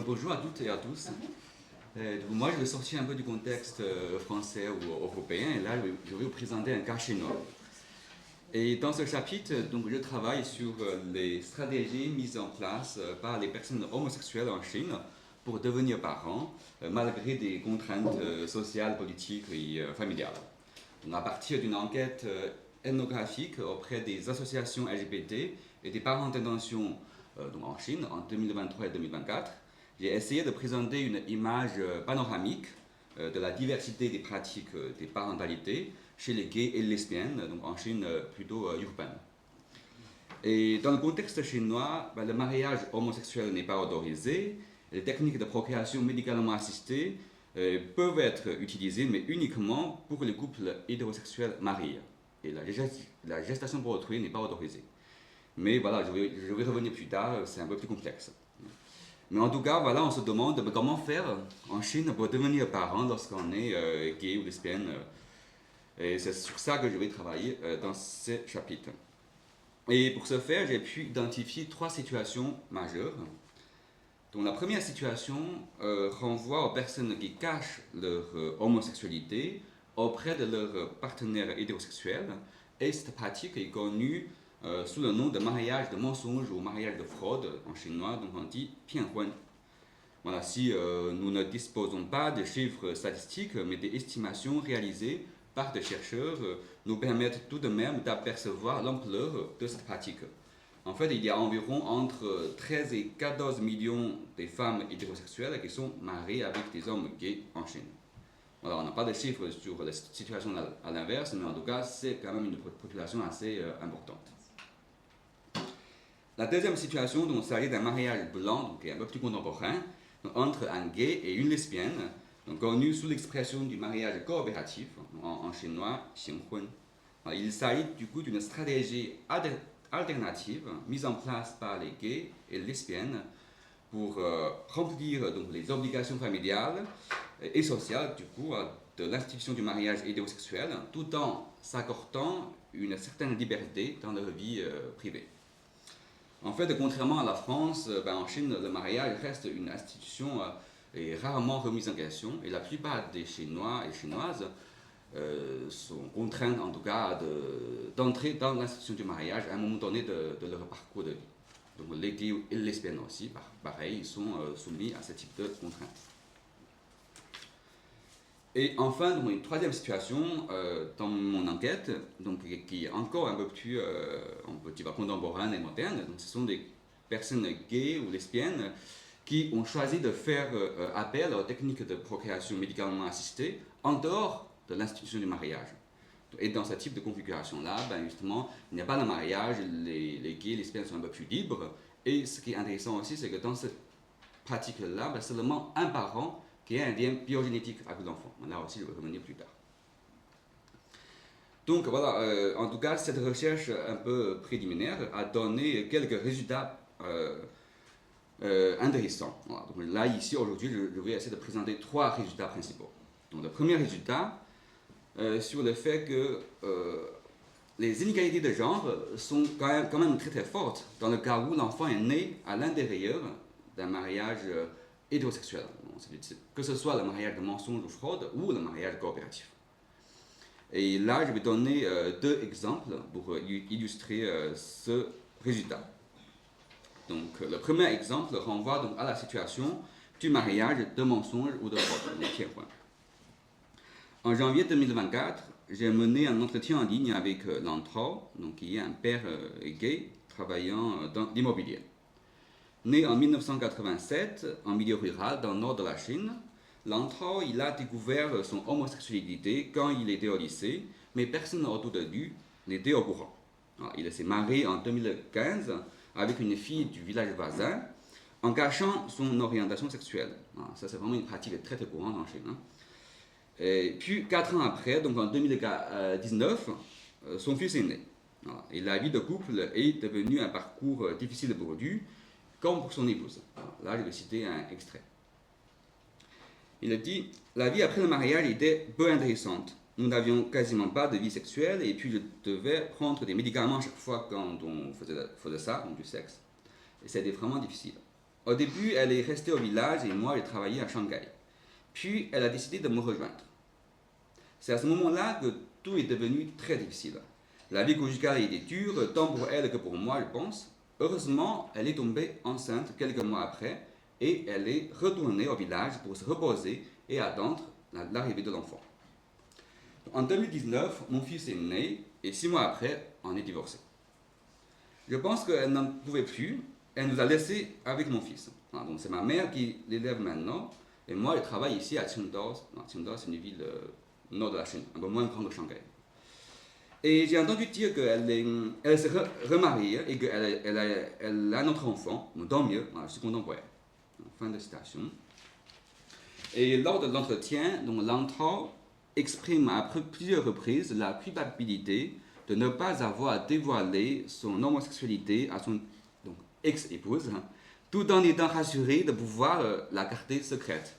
Bonjour à toutes et à tous. Moi, je vais sortir un peu du contexte français ou européen, et là, je vais vous présenter un cas chinois. Et dans ce chapitre, donc, je travaille sur les stratégies mises en place par les personnes homosexuelles en Chine pour devenir parents, malgré des contraintes sociales, politiques et familiales. Donc, à partir d'une enquête ethnographique auprès des associations LGBT et des parents d'intention donc en Chine en 2023 et 2024, j'ai essayé de présenter une image panoramique de la diversité des pratiques des parentalités chez les gays et les lesbiennes, donc en Chine plutôt urbaine. Et dans le contexte chinois, le mariage homosexuel n'est pas autorisé, les techniques de procréation médicalement assistée peuvent être utilisées, mais uniquement pour les couples hétérosexuels mariés. Et la gestation pour autrui n'est pas autorisée. Mais voilà, je vais revenir plus tard, c'est un peu plus complexe. Mais en tout cas, voilà, on se demande comment faire en Chine pour devenir parent lorsqu'on est gay ou lesbienne. Et c'est sur ça que je vais travailler dans ce chapitre. Et pour ce faire, j'ai pu identifier 3 situations majeures. Donc la première situation renvoie aux personnes qui cachent leur homosexualité auprès de leurs partenaires hétérosexuels. Et cette pratique est connue sous le nom de mariage de mensonge ou mariage de fraude en chinois, donc on dit pianhuan. Voilà, si nous ne disposons pas de chiffres statistiques, mais des estimations réalisées par des chercheurs nous permettent tout de même d'apercevoir l'ampleur de cette pratique. En fait, il y a environ entre 13 et 14 millions de femmes hétérosexuelles qui sont mariées avec des hommes gays en Chine. Voilà, on n'a pas de chiffres sur la situation à l'inverse, mais en tout cas, c'est quand même une population assez importante. La deuxième situation, donc, s'agit d'un mariage blanc, donc, qui est un peu plus contemporain, donc, entre un gay et une lesbienne, donc, connu sous l'expression du mariage coopératif, en chinois, xinghuan. Il s'agit du coup d'une stratégie alternative mise en place par les gays et les lesbiennes pour remplir donc, les obligations familiales et sociales du coup, de l'institution du mariage hétérosexuel, tout en s'accordant une certaine liberté dans leur vie privée. En fait, contrairement à la France, en Chine, le mariage reste une institution rarement remise en question, et la plupart des Chinois et Chinoises sont contraints en tout cas d'entrer dans l'institution du mariage à un moment donné de leur parcours de vie. Donc les gays et les lesbiennes aussi, pareil, ils sont soumis à ce type de contraintes. Et enfin, donc, une troisième situation dans mon enquête, donc, qui est encore un peu plus on peut dire, contemporaine et moderne, donc, ce sont des personnes gays ou lesbiennes qui ont choisi de faire appel aux techniques de procréation médicalement assistée en dehors de l'institution du mariage. Et dans ce type de configuration-là, justement, il n'y a pas de mariage, les gays et les lesbiennes sont un peu plus libres. Et ce qui est intéressant aussi, c'est que dans cette pratique-là, seulement un parent qui a un lien biogénétique avec l'enfant. Là aussi, je vais revenir plus tard. Donc voilà, en tout cas, cette recherche un peu préliminaire a donné quelques résultats intéressants. Voilà. Donc là, ici, aujourd'hui, je vais essayer de présenter 3 résultats principaux. Donc le premier résultat, sur le fait que les inégalités de genre sont quand même très très fortes dans le cas où l'enfant est né à l'intérieur d'un mariage hétérosexuel, que ce soit le mariage de mensonge ou fraude ou le mariage coopératif. Et là, je vais donner 2 exemples pour illustrer ce résultat. Donc, le premier exemple renvoie donc à la situation du mariage de mensonge ou de fraude, les pianhuan. En janvier 2024, j'ai mené un entretien en ligne avec Lan Tao, donc qui est un père gay travaillant dans l'immobilier. Né en 1987 en milieu rural dans le nord de la Chine, Lan Tao il a découvert son homosexualité quand il était au lycée, mais personne autour de lui n'était au courant. Alors, il s'est marié en 2015 avec une fille du village voisin en cachant son orientation sexuelle. Alors, ça c'est vraiment une pratique très très courante en Chine. Et puis 4 ans après, donc en 2019, son fils est né. Voilà. Et la vie de couple est devenue un parcours difficile pour lui, comme pour son épouse. Là, je vais citer un extrait. Il a dit « La vie après le mariage était peu intéressante. Nous n'avions quasiment pas de vie sexuelle et puis je devais prendre des médicaments chaque fois quand on faisait ça, donc du sexe. Et c'était vraiment difficile. Au début, elle est restée au village et moi, j'ai travaillé à Shanghai. Puis, elle a décidé de me rejoindre. C'est à ce moment-là que tout est devenu très difficile. La vie conjugale était dure, tant pour elle que pour moi, je pense. Heureusement, elle est tombée enceinte quelques mois après et elle est retournée au village pour se reposer et attendre l'arrivée de l'enfant. En 2019, mon fils est né et 6 mois après, on est divorcés. Je pense qu'elle n'en pouvait plus, elle nous a laissés avec mon fils. Donc c'est ma mère qui l'élève maintenant et moi je travaille ici à Qingdao. Qingdao c'est une ville nord de la Chine, un peu moins grande que Shanghai. Et j'ai entendu dire qu'elle s'est remariée et qu'elle a notre enfant, tant mieux, je suis content pour elle. Fin de citation. Et lors de l'entretien, Lang Tao exprime à plusieurs reprises la culpabilité de ne pas avoir dévoilé son homosexualité à son ex-épouse, tout en étant rassuré de pouvoir la garder secrète.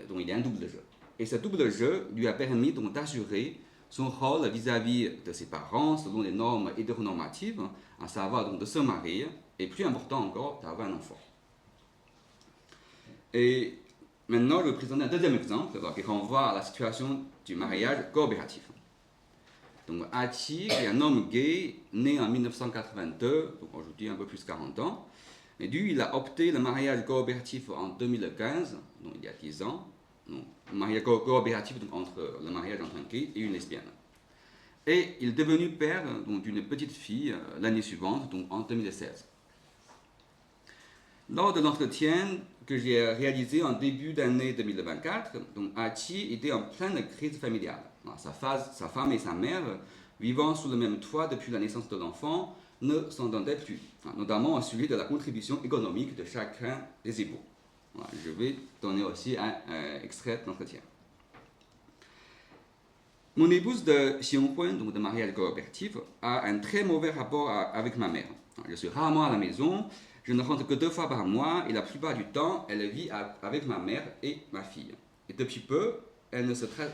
Donc il y a un double jeu. Et ce double jeu lui a permis d'assurer son rôle vis-à-vis de ses parents selon les normes hétéronormatives, à savoir de se marier, et plus important encore, d'avoir un enfant. Et maintenant, je vais présenter un deuxième exemple qui renvoie à la situation du mariage coopératif. Donc, Achi est un homme gay né en 1982, donc aujourd'hui un peu plus de 40 ans. Et lui, il a opté le mariage coopératif en 2015, donc il y a 10 ans. Donc, le mariage coopératif donc, entre le mariage entre un gay et une lesbienne. Et il est devenu père d'une petite fille l'année suivante, donc en 2016. Lors de l'entretien que j'ai réalisé en début d'année 2024, donc Achi était en pleine crise familiale. Sa femme et sa mère, vivant sous le même toit depuis la naissance de l'enfant, ne s'entendaient plus, notamment au sujet de la contribution économique de chacun des époux. Je vais donner aussi un extrait de l'entretien. Mon épouse de Xionghuan, donc de mariage coopératif, a un très mauvais rapport avec ma mère. Je suis rarement à la maison, je ne rentre que 2 fois par mois et la plupart du temps, elle vit avec ma mère et ma fille. Et depuis peu, elle ne s'adresse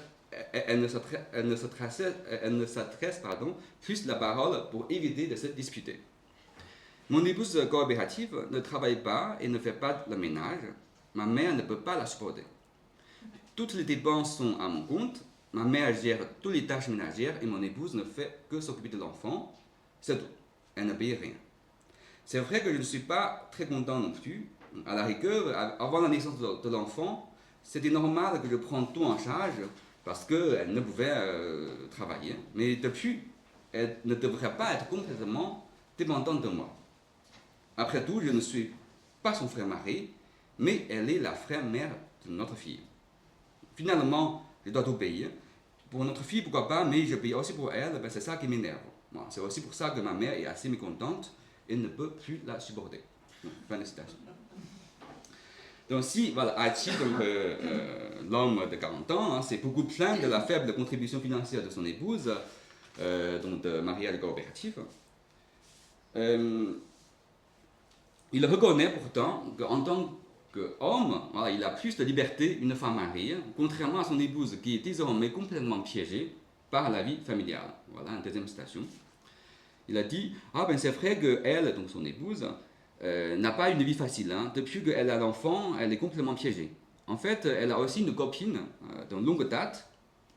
plus la parole pour éviter de se disputer. Mon épouse coopérative ne travaille pas et ne fait pas le ménage. Ma mère ne peut pas la supporter. Toutes les dépenses sont à mon compte. Ma mère gère toutes les tâches ménagères et mon épouse ne fait que s'occuper de l'enfant. C'est tout. Elle ne paye rien. C'est vrai que je ne suis pas très content non plus. À la rigueur, avant la naissance de l'enfant, c'était normal que je prenne tout en charge parce qu'elle ne pouvait travailler. Mais depuis, elle ne devrait pas être complètement dépendante de moi. Après tout, je ne suis pas son frère mari, mais elle est la frère-mère de notre fille. Finalement, je dois tout payer. Pour notre fille, pourquoi pas, mais je paye aussi pour elle, c'est ça qui m'énerve. C'est aussi pour ça que ma mère est assez mécontente et ne peut plus la supporter. Fin de citation. Donc si, voilà, Achi, l'homme de 40 ans, s'est beaucoup plaint de la faible contribution financière de son épouse, donc de mariage coopératif. Il reconnaît pourtant qu'en tant qu'homme, il a plus de liberté qu'une femme mariée, contrairement à son épouse qui est désormais complètement piégée par la vie familiale. Voilà, une deuxième citation. Il a dit, c'est vrai qu'elle, donc son épouse, n'a pas une vie facile. Depuis qu'elle a l'enfant, elle est complètement piégée. En fait, elle a aussi une copine de longue date,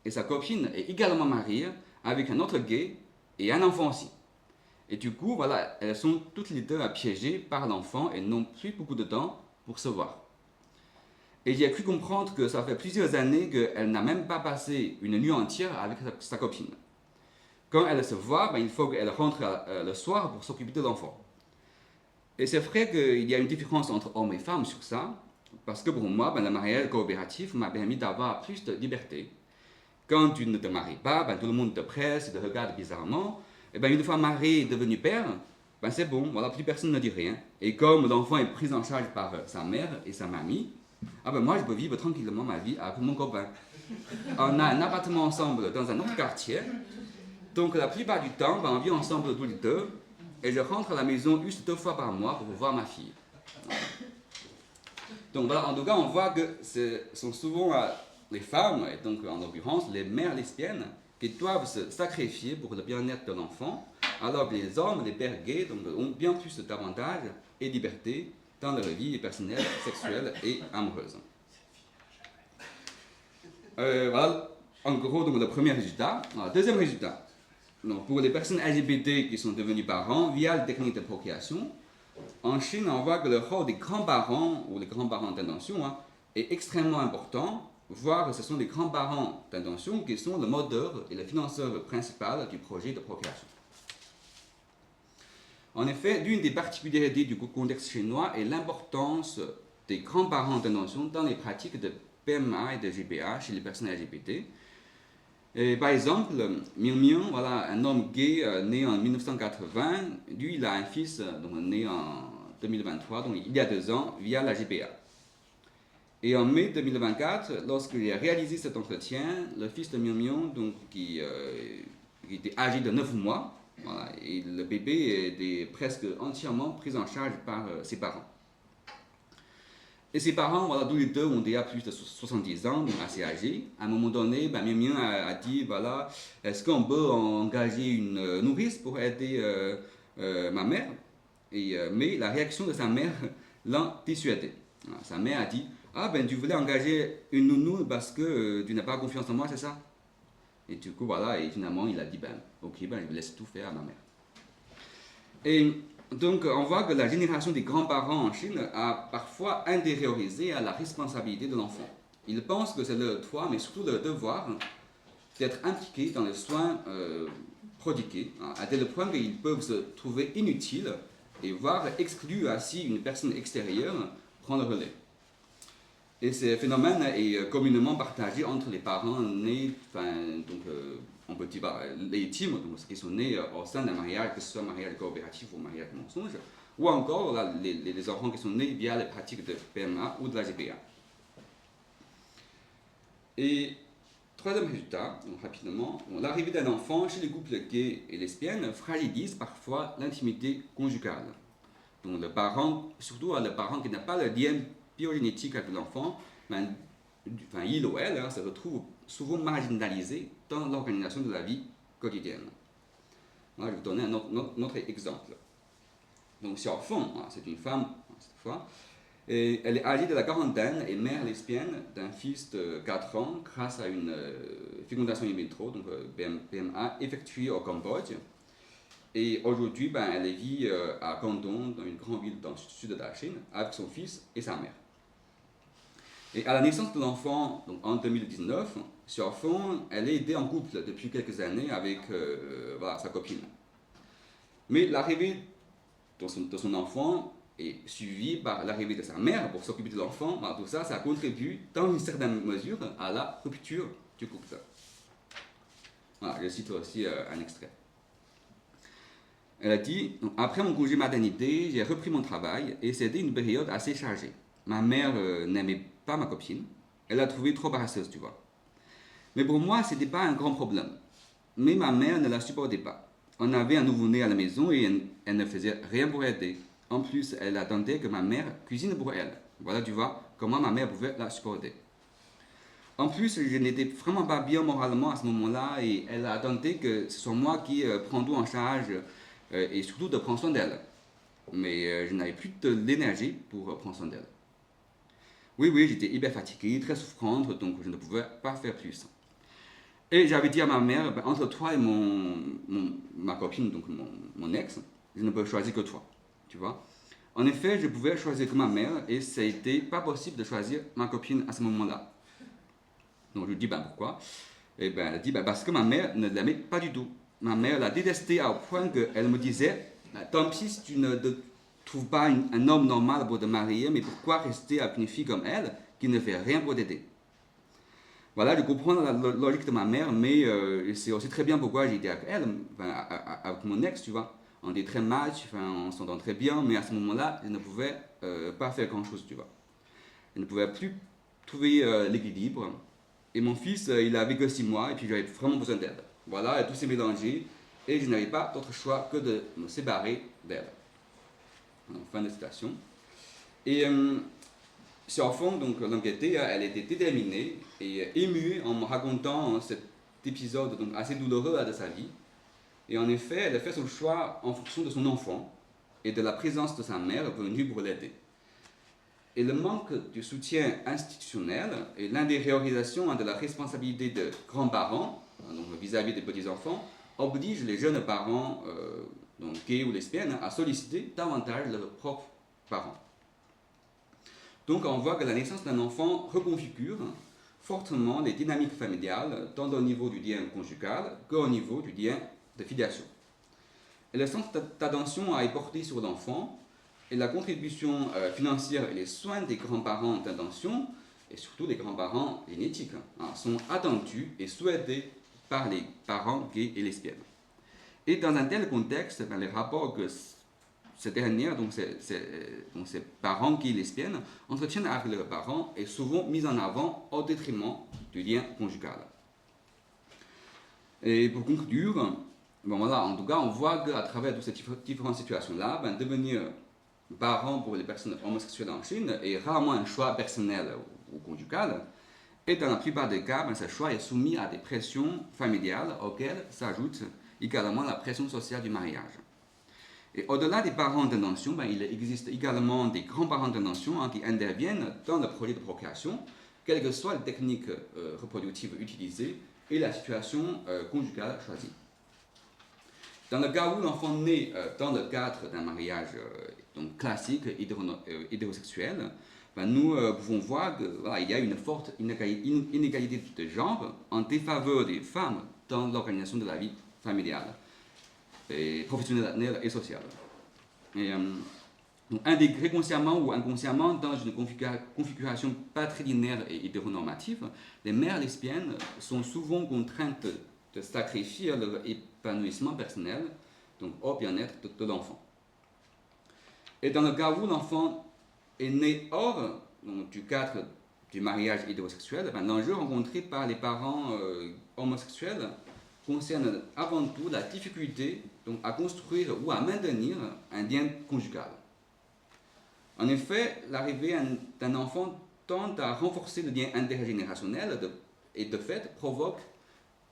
et sa copine est également mariée avec un autre gay et un enfant aussi. Et du coup, voilà, elles sont toutes les deux piégées par l'enfant et n'ont plus beaucoup de temps pour se voir. Et j'ai cru comprendre que ça fait plusieurs années qu'elle n'a même pas passé une nuit entière avec sa copine. Quand elle se voit, il faut qu'elle rentre le soir pour s'occuper de l'enfant. Et c'est vrai qu'il y a une différence entre hommes et femmes sur ça, parce que pour moi, le mariage coopératif m'a permis d'avoir plus de liberté. Quand tu ne te maries pas, tout le monde te presse et te regarde bizarrement. Et une fois marié et devenu père, c'est bon, voilà, plus personne ne dit rien. Et comme l'enfant est pris en charge par sa mère et sa mamie, moi je peux vivre tranquillement ma vie avec mon copain. On a un appartement ensemble dans un autre quartier, donc la plupart du temps, on vit ensemble tous les deux, et je rentre à la maison juste 2 fois par mois pour voir ma fille. Donc voilà, en tout cas, on voit que ce sont souvent les femmes, et donc en l'occurrence les mères lesbiennes, qui doivent se sacrifier pour le bien-être de l'enfant, alors que les hommes, les pères gays, ont bien plus d'avantages et libertés dans leur vie personnelle, sexuelle et amoureuse. Voilà, en gros, donc, le premier résultat. Alors, deuxième résultat. Donc, pour les personnes LGBT qui sont devenues parents via la technique de procréation, en Chine, on voit que le rôle des grands-parents ou les grands-parents d'intention est extrêmement important, voire ce sont les grands-parents d'intention qui sont le moteur et le financeur principal du projet de procréation. En effet, l'une des particularités du contexte chinois est l'importance des grands-parents d'intention dans les pratiques de PMA et de GPA chez les personnes LGBT. Et par exemple, Mian Mian, voilà, un homme gay né en 1980, lui il a un fils donc, né en 2023, donc il y a 2 ans, via la GPA. Et en mai 2024, lorsqu'il a réalisé cet entretien, le fils de Mian Mian, donc, qui était âgé de 9 mois, voilà, et le bébé était presque entièrement pris en charge par ses parents. Et ses parents, voilà, tous les deux ont déjà plus de 70 ans, donc assez âgés. À un moment donné, Mian Mian a dit, voilà, est-ce qu'on peut engager une nourrice pour aider ma mère? Mais la réaction de sa mère l'a dissuadé. Voilà, sa mère a dit, ah tu voulais engager une nounou parce que tu n'as pas confiance en moi, c'est ça? Et du coup, voilà, et finalement, il a dit, ok, je laisse tout faire à ma mère. Et donc, on voit que la génération des grands-parents en Chine a parfois intériorisé à la responsabilité de l'enfant. Ils pensent que c'est leur droit, mais surtout leur devoir, d'être impliqués dans les soins prodigués, à tel point qu'ils peuvent se trouver inutiles et voire exclus si une personne extérieure prend le relais. Et ce phénomène est communément partagé entre les parents nés, on peut dire légitimes, donc ceux qui sont nés au sein d'un mariage, que ce soit un mariage coopératif ou un mariage de mensonge, ou encore là, les enfants qui sont nés via les pratiques de PMA ou de la GPA. Et troisième résultat, donc rapidement, l'arrivée d'un enfant chez les couples gays et lesbiennes fragilise parfois l'intimité conjugale. Donc le parent, surtout le parent qui n'a pas le lien biogénétique avec l'enfant, il ou elle se retrouve souvent marginalisé dans l'organisation de la vie quotidienne. Voilà, je vais vous donner un autre exemple. Donc Xiao Feng, c'est une femme cette fois, et elle est âgée de la quarantaine et mère lesbienne d'un fils de 4 ans grâce à une fécondation in vitro, donc PMA, effectuée au Cambodge. Et aujourd'hui, elle vit à Guangdong, dans une grande ville dans le sud de la Chine, avec son fils et sa mère. Et à la naissance de l'enfant, donc en 2019, Xiao Feng, elle est aidée en couple depuis quelques années avec sa copine. Mais l'arrivée de son enfant est suivie par l'arrivée de sa mère pour s'occuper de l'enfant. Tout ça, ça contribue dans une certaine mesure à la rupture du couple. Voilà, je cite aussi un extrait. Elle a dit, après mon congé maternité, j'ai repris mon travail et c'était une période assez chargée. Ma mère n'aimait pas ma copine, elle l'a trouvée trop paresseuse, tu vois. Mais pour moi, ce n'était pas un grand problème. Mais ma mère ne la supportait pas. On avait un nouveau-né à la maison et elle ne faisait rien pour aider. En plus, elle attendait que ma mère cuisine pour elle. Voilà, tu vois, comment ma mère pouvait la supporter. En plus, je n'étais vraiment pas bien moralement à ce moment-là et elle attendait que ce soit moi qui prenne tout en charge et surtout de prendre soin d'elle. Mais je n'avais plus de l'énergie pour prendre soin d'elle. Oui, j'étais hyper fatigué, très souffrante, donc je ne pouvais pas faire plus. Et j'avais dit à ma mère, entre toi et ma copine, donc mon ex, je ne peux choisir que toi, tu vois. En effet, je pouvais choisir que ma mère et ça n'était pas possible de choisir ma copine à ce moment-là. Donc je lui dis, pourquoi? Et elle a dit, parce que ma mère ne l'aimait pas du tout. Ma mère l'a détestait au point qu'elle me disait, tant pis si tu ne trouves pas un homme normal pour te marier, mais pourquoi rester avec une fille comme elle qui ne fait rien pour t'aider? Voilà, je comprends la logique de ma mère, mais c'est aussi très bien pourquoi j'ai été avec elle, avec mon ex, tu vois. On était très match, on s'entend très bien, mais à ce moment-là, je ne pouvais pas faire grand-chose, tu vois. Je ne pouvais plus trouver l'équilibre. Et mon fils, il avait que 6 mois, et puis j'avais vraiment besoin d'aide. Voilà, et tout s'est mélangé, et je n'avais pas d'autre choix que de me séparer d'elle. Fin de citation. Et Xiao Feng, donc l'enquêtée, elle était déterminée et émue en me racontant cet épisode donc, assez douloureux de sa vie. Et en effet, elle a fait son choix en fonction de son enfant et de la présence de sa mère venue pour l'aider. Et le manque de soutien institutionnel et l'un des réalisations de la responsabilité de grands-parents, donc vis-à-vis des petits-enfants, oblige les jeunes parents, donc gays ou lesbiennes, à solliciter davantage leurs propres parents. Donc on voit que la naissance d'un enfant reconfigure fortement les dynamiques familiales, tant au niveau du lien conjugal qu'au niveau du lien de filiation. Et le centre d'attention a été porté sur l'enfant, et la contribution financière et les soins des grands-parents d'intention, et surtout les grands-parents génétiques, sont attendus et souhaités par les parents gays et lesbiennes. Et dans un tel contexte, les rapports que ces dernières, donc ces parents gays et lesbiennes, entretiennent avec leurs parents est souvent mis en avant au détriment du lien conjugal. Et pour conclure, bon voilà, en tout cas, on voit qu'à travers toutes ces différentes situations-là, devenir parent pour les personnes homosexuelles en Chine est rarement un choix personnel ou conjugal. Et dans la plupart des cas, ce choix est soumis à des pressions familiales auxquelles s'ajoute également la pression sociale du mariage. Et au-delà des parents d'intention, il existe également des grands-parents d'intention qui interviennent dans le projet de procréation, quelles que soient les techniques reproductives utilisées et la situation conjugale choisie. Dans le cas où l'enfant naît dans le cadre d'un mariage donc classique hétérosexuel, nous pouvons voir qu'il y a une forte inégalité de genre en défaveur des femmes dans l'organisation de la vie familiale, et professionnelle et sociale. Et, donc, intégré consciemment ou inconsciemment dans une configuration patrilinéaire et hétéronormative, les mères lesbiennes sont souvent contraintes de sacrifier leur épanouissement personnel, donc au bien-être de l'enfant. Et dans le cas où l'enfant est né hors du cadre du mariage hétérosexuel, l'enjeu rencontré par les parents homosexuels concerne avant tout la difficulté à construire ou à maintenir un lien conjugal. En effet, l'arrivée d'un enfant tend à renforcer le lien intergénérationnel et de fait provoque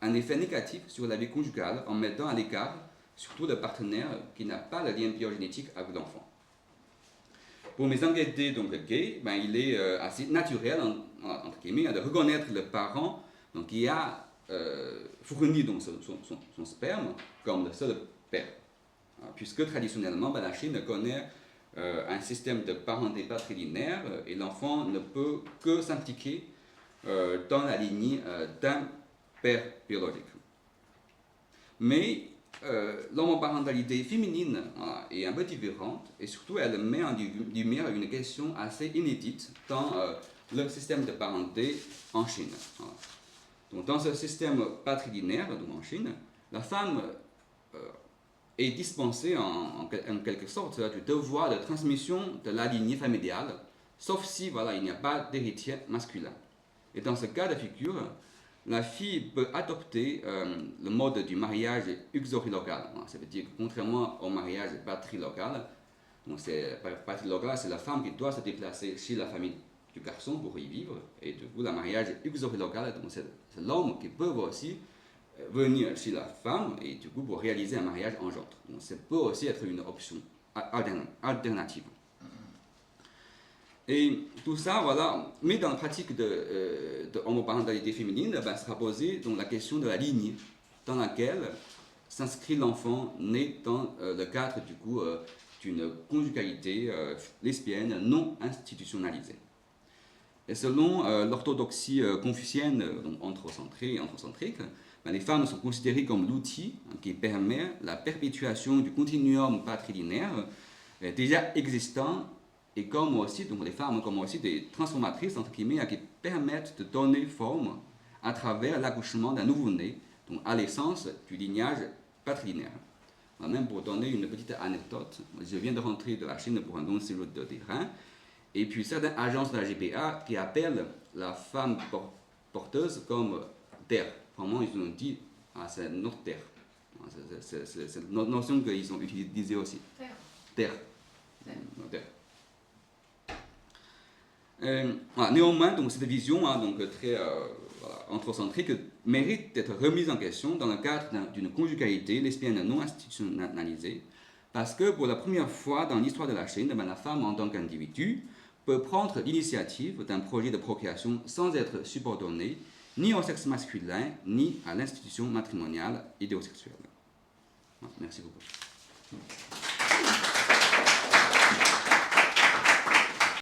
un effet négatif sur la vie conjugale en mettant à l'écart surtout le partenaire qui n'a pas le lien biogénétique avec l'enfant. Pour mes enquêtés gays, il est assez naturel entre guillemets, de reconnaître le parent qui a fourni son sperme comme le seul père. Puisque traditionnellement, la Chine connaît un système de parenté patrilinéaire et l'enfant ne peut que s'impliquer dans la lignée d'un père biologique. Mais l'homoparentalité féminine est un peu différente et surtout elle met en lumière une question assez inédite dans le système de parenté en Chine. Donc, dans ce système patrilinéaire en Chine, la femme est dispensée en quelque sorte du devoir de transmission de la lignée familiale, sauf si il n'y a pas d'héritier masculin. Et dans ce cas de figure, la fille peut adopter le mode du mariage uxorilocal. Ça veut dire que contrairement au mariage patrilocal, patrilocal, c'est la femme qui doit se déplacer chez la famille du garçon pour y vivre, et du coup, le mariage uxorilocal, c'est l'homme qui peut aussi venir chez la femme et du coup pour réaliser un mariage en gendre. Donc ça peut aussi être une option alternative. Et tout ça, mais dans la pratique de homoparentalité féminine, sera posée donc la question de la lignée dans laquelle s'inscrit l'enfant né dans le cadre du coup d'une conjugalité lesbienne non institutionnalisée. Et selon l'orthodoxie confucienne, donc anthrocentrée et anthrocentrique, les femmes sont considérées comme l'outil qui permet la perpétuation du continuum patrilinéaire déjà existant, et comme aussi, donc les femmes comme aussi des transformatrices entre guillemets qui permettent de donner forme à travers l'accouchement d'un nouveau-né, donc à l'essence du lignage patrilinéaire. Même pour donner une petite anecdote, je viens de rentrer de la Chine pour un long séjour de terrain, et puis certaines agences de la GPA qui appellent la femme porteuse comme terre. Vraiment, ils ont dit, c'est notre terre. C'est une notion qu'ils ont utilisée aussi. Terre. Néanmoins, donc, cette vision très anthrocentrique mérite d'être remise en question dans le cadre d'une conjugalité lesbienne non institutionnalisée, parce que pour la première fois dans l'histoire de la Chine, la femme en tant qu'individu peut prendre l'initiative d'un projet de procréation sans être subordonné ni au sexe masculin, ni à l'institution matrimoniale idéosexuelle. Merci beaucoup.